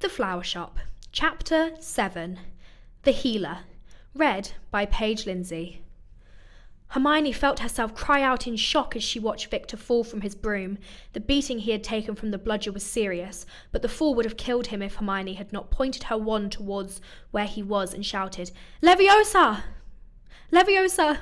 The Flower Shop, Chapter 7, The Healer, read by Paige Lindsay. Hermione felt herself cry out in shock as she watched Viktor fall from his broom. The beating he had taken from the bludger was serious, but the fall would have killed him if Hermione had not pointed her wand towards where he was and shouted, "Leviosa! Leviosa!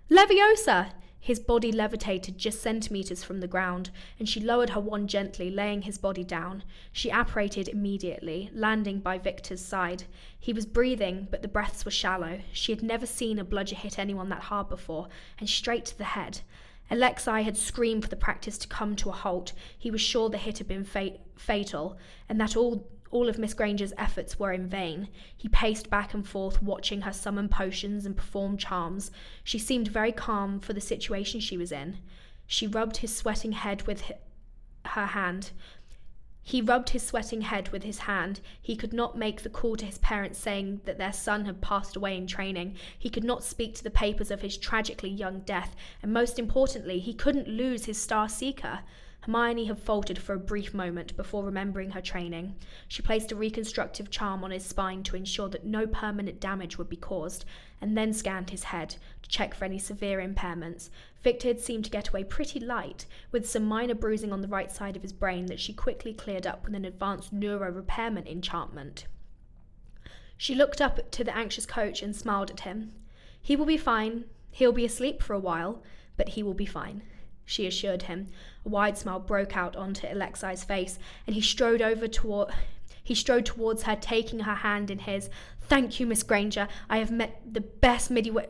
Leviosa!" His body levitated just centimetres from the ground, and she lowered her wand gently, laying his body down. She apparated immediately, landing by Viktor's side. He was breathing, but the breaths were shallow. She had never seen a bludger hit anyone that hard before, and straight to the head. Alexei had screamed for the practice to come to a halt. He was sure the hit had been fatal, and that all of Miss Granger's efforts were in vain. He paced back and forth, watching her summon potions and perform charms. She seemed very calm for the situation she was in. She rubbed his sweating head with her hand. He rubbed his sweating head with his hand. He could not make the call to his parents saying that their son had passed away in training. He could not speak to the papers of his tragically young death. And most importantly, he couldn't lose his Star Seeker. Hermione had faltered for a brief moment before remembering her training. She placed a reconstructive charm on his spine to ensure that no permanent damage would be caused, and then scanned his head to check for any severe impairments. Viktor had seemed to get away pretty light, with some minor bruising on the right side of his brain that she quickly cleared up with an advanced neuro-repairment enchantment. She looked up to the anxious coach and smiled at him. "He will be fine. He'll be asleep for a while, but he will be fine," she assured him. A wide smile broke out onto Alexei's face, and he strode towards her, taking her hand in his. "Thank you, Miss Granger. I have met the best mediwitches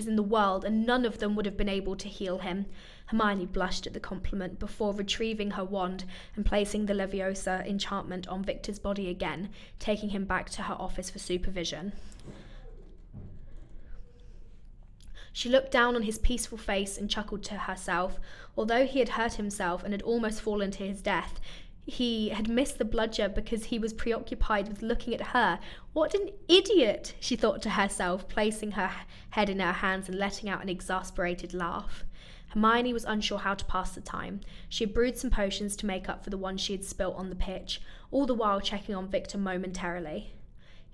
in the world, and none of them would have been able to heal him." Hermione blushed at the compliment before retrieving her wand and placing the Leviosa enchantment on Viktor's body again, taking him back to her office for supervision. She looked down on his peaceful face and chuckled to herself. Although he had hurt himself and had almost fallen to his death, he had missed the bludger because he was preoccupied with looking at her. "What an idiot," she thought to herself, placing her head in her hands and letting out an exasperated laugh. Hermione was unsure how to pass the time. She had brewed some potions to make up for the ones she had spilt on the pitch, all the while checking on Viktor momentarily.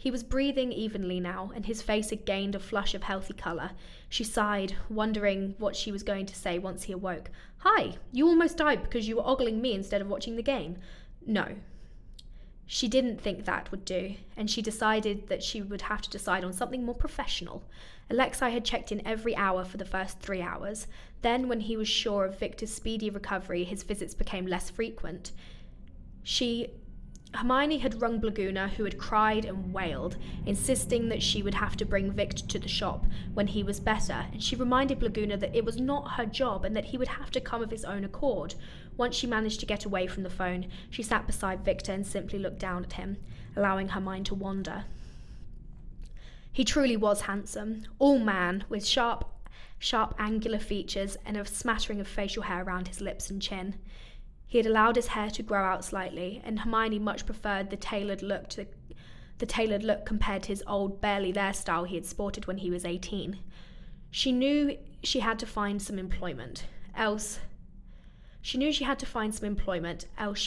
He was breathing evenly now, and his face had gained a flush of healthy colour. She sighed, wondering what she was going to say once he awoke. "Hi, you almost died because you were ogling me instead of watching the game." No. She didn't think that would do, and she decided that she would have to decide on something more professional. Alexei had checked in every hour for the first 3 hours. Then, when he was sure of Viktor's speedy recovery, his visits became less frequent. Hermione had rung Blaguna, who had cried and wailed, insisting that she would have to bring Viktor to the shop when he was better, and she reminded Blaguna that it was not her job and that he would have to come of his own accord. Once she managed to get away from the phone, she sat beside Viktor and simply looked down at him, allowing her mind to wander. He truly was handsome, all man, with sharp angular features and a smattering of facial hair around his lips and chin. He had allowed his hair to grow out slightly, and Hermione much preferred the tailored look compared to his old, barely there style he had sported when he was 18. She knew she had to find some employment, else she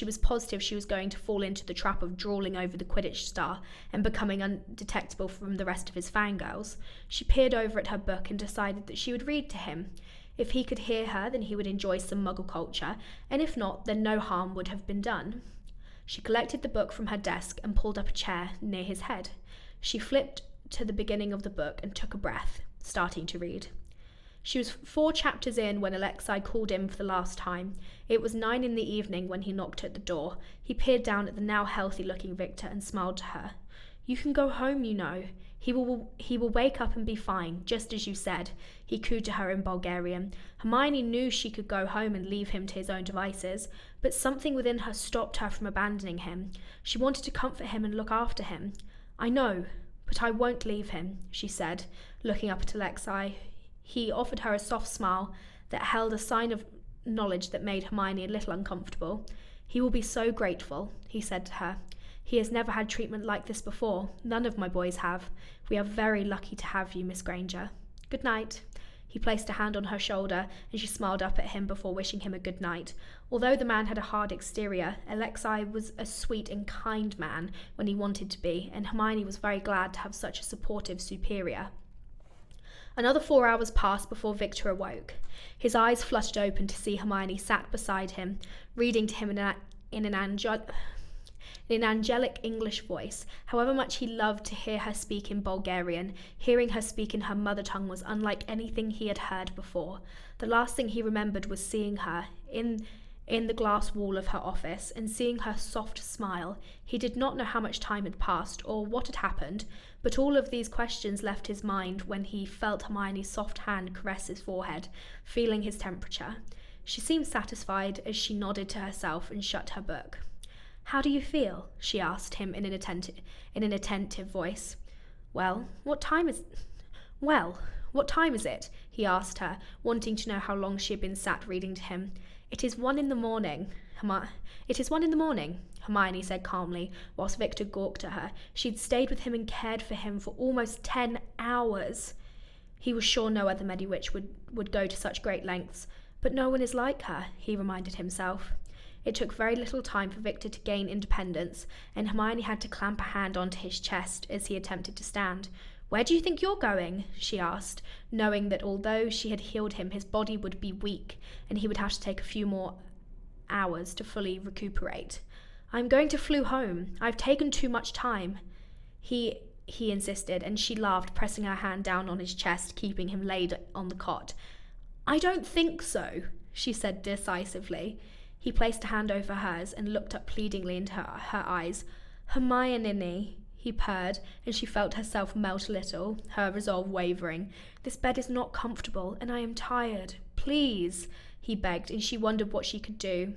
was positive she was going to fall into the trap of drooling over the Quidditch star and becoming undetectable from the rest of his fangirls. She peered over at her book and decided that she would read to him. If he could hear her, then he would enjoy some Muggle culture, and if not, then no harm would have been done. She collected the book from her desk and pulled up a chair near his head. She flipped to the beginning of the book and took a breath, starting to read. She was 4 chapters in when Alexei called in for the last time. It was 9 in the evening when he knocked at the door. He peered down at the now healthy-looking Viktor and smiled to her. "You can go home, you know. He will wake up and be fine, just as you said," he cooed to her in Bulgarian. Hermione knew she could go home and leave him to his own devices, but something within her stopped her from abandoning him. She wanted to comfort him and look after him. "I know, but I won't leave him," she said, looking up at Alexei. He offered her a soft smile that held a sign of knowledge that made Hermione a little uncomfortable. "He will be so grateful," he said to her. "He has never had treatment like this before. None of my boys have. We are very lucky to have you, Miss Granger. Good night." He placed a hand on her shoulder, and she smiled up at him before wishing him a good night. Although the man had a hard exterior, Alexei was a sweet and kind man when he wanted to be, and Hermione was very glad to have such a supportive superior. Another 4 hours passed before Viktor awoke. His eyes fluttered open to see Hermione sat beside him, reading to him in an angelic English voice. However much he loved to hear her speak in Bulgarian, hearing her speak in her mother tongue was unlike anything he had heard before. The last thing he remembered was seeing her in the glass wall of her office and seeing her soft smile. He did not know how much time had passed or what had happened, but all of these questions left his mind when he felt Hermione's soft hand caress his forehead, feeling his temperature. She seemed satisfied as she nodded to herself and shut her book. "How do you feel?" she asked him in an attentive voice. What time is it? He asked her, wanting to know how long she had been sat reading to him. It is 1 a.m. It is 1 a.m, Hermione said calmly, whilst Viktor gawked at her. She'd stayed with him and cared for him for almost 10 hours. He was sure no other mediwitch would go to such great lengths, but no one is like her, he reminded himself. It took very little time for Viktor to gain independence, and Hermione had to clamp a hand onto his chest as he attempted to stand. "Where do you think you're going?" she asked, knowing that although she had healed him, his body would be weak, and he would have to take a few more hours to fully recuperate. "I'm going to flew home. I've taken too much time." He insisted, and she laughed, pressing her hand down on his chest, keeping him laid on the cot. "I don't think so," she said decisively. He placed a hand over hers and looked up pleadingly into her eyes. "Hermione," he purred, and she felt herself melt a little, her resolve wavering. "This bed is not comfortable, and I am tired. Please," he begged, and she wondered what she could do.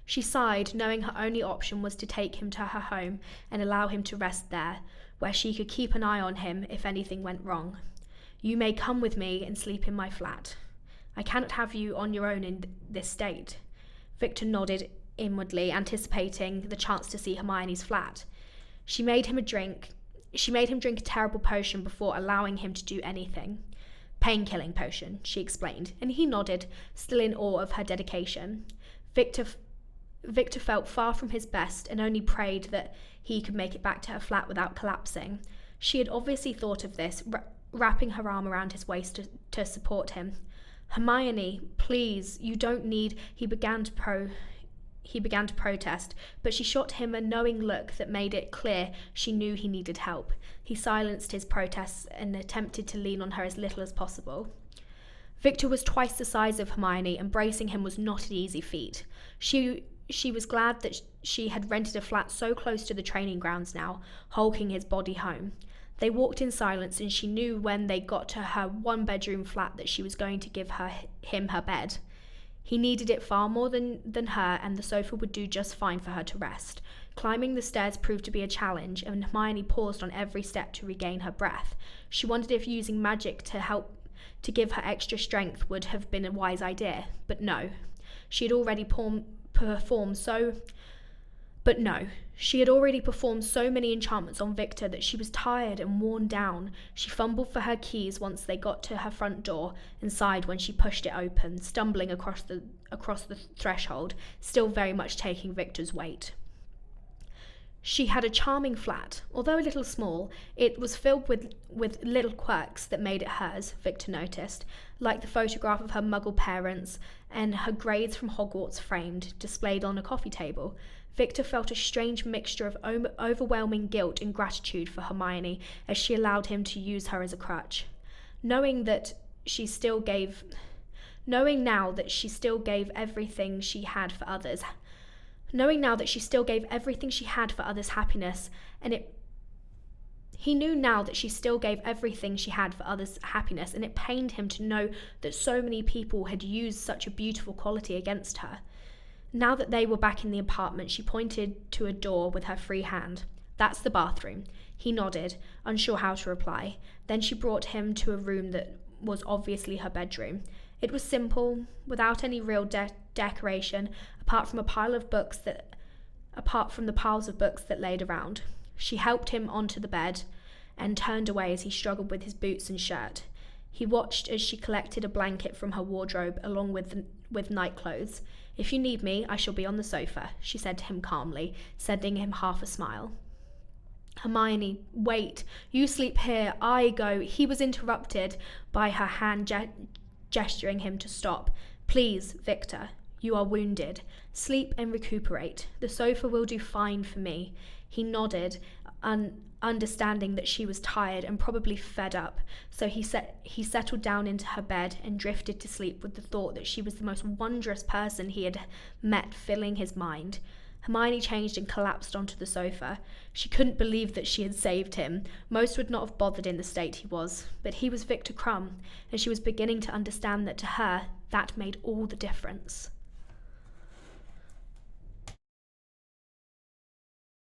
She sighed, knowing her only option was to take him to her home and allow him to rest there, where she could keep an eye on him if anything went wrong. "You may come with me and sleep in my flat. I cannot have you on your own in this state." Viktor nodded inwardly, anticipating the chance to see Hermione's flat. She made him drink a terrible potion before allowing him to do anything. "Pain-killing potion," she explained, and he nodded, still in awe of her dedication. Viktor felt far from his best and only prayed that he could make it back to her flat without collapsing. She had obviously thought of this, wrapping her arm around his waist to support him. "Hermione, please, you don't need..." He began to protest, but she shot him a knowing look that made it clear she knew he needed help. He silenced his protests and attempted to lean on her as little as possible. Viktor was twice the size of Hermione, and bracing him was not an easy feat. She was glad that she had rented a flat so close to the training grounds now, hulking his body home. They walked in silence, and she knew when they got to her one-bedroom flat that she was going to give him her bed. He needed it far more than her, and the sofa would do just fine for her to rest. Climbing the stairs proved to be a challenge, and Hermione paused on every step to regain her breath. She wondered if using magic to help to give her extra strength would have been a wise idea, but no. She had already performed so many enchantments on Viktor that she was tired and worn down. She fumbled for her keys once they got to her front door and sighed when she pushed it open, stumbling across the threshold, still very much taking Viktor's weight. She had a charming flat. Although a little small, it was filled with little quirks that made it hers, Viktor noticed, like the photograph of her Muggle parents and her grades from Hogwarts framed, displayed on a coffee table. Viktor felt a strange mixture of overwhelming guilt and gratitude for Hermione as she allowed him to use her as a crutch. Knowing now that she still gave everything she had for others' happiness, he knew now that she still gave everything she had for others' happiness, and it pained him to know that so many people had used such a beautiful quality against her. Now that they were back in the apartment, she pointed to a door with her free hand. "That's the bathroom." He nodded, unsure how to reply. Then she brought him to a room that was obviously her bedroom. It was simple, without any real decoration, apart from the piles of books that laid around. She helped him onto the bed and turned away as he struggled with his boots and shirt. He watched as she collected a blanket from her wardrobe along with night clothes. "If you need me, I shall be on the sofa," she said to him calmly, sending him half a smile. "Hermione, wait. You sleep here. I go." He was interrupted by her hand gesturing him to stop. "Please, Viktor. You are wounded. Sleep and recuperate. The sofa will do fine for me." He nodded, understanding that she was tired and probably fed up, so he settled down into her bed and drifted to sleep with the thought that she was the most wondrous person he had met filling his mind. Hermione changed and collapsed onto the sofa. She couldn't believe that she had saved him. Most would not have bothered in the state he was, but he was Viktor Krum, and she was beginning to understand that to her, that made all the difference.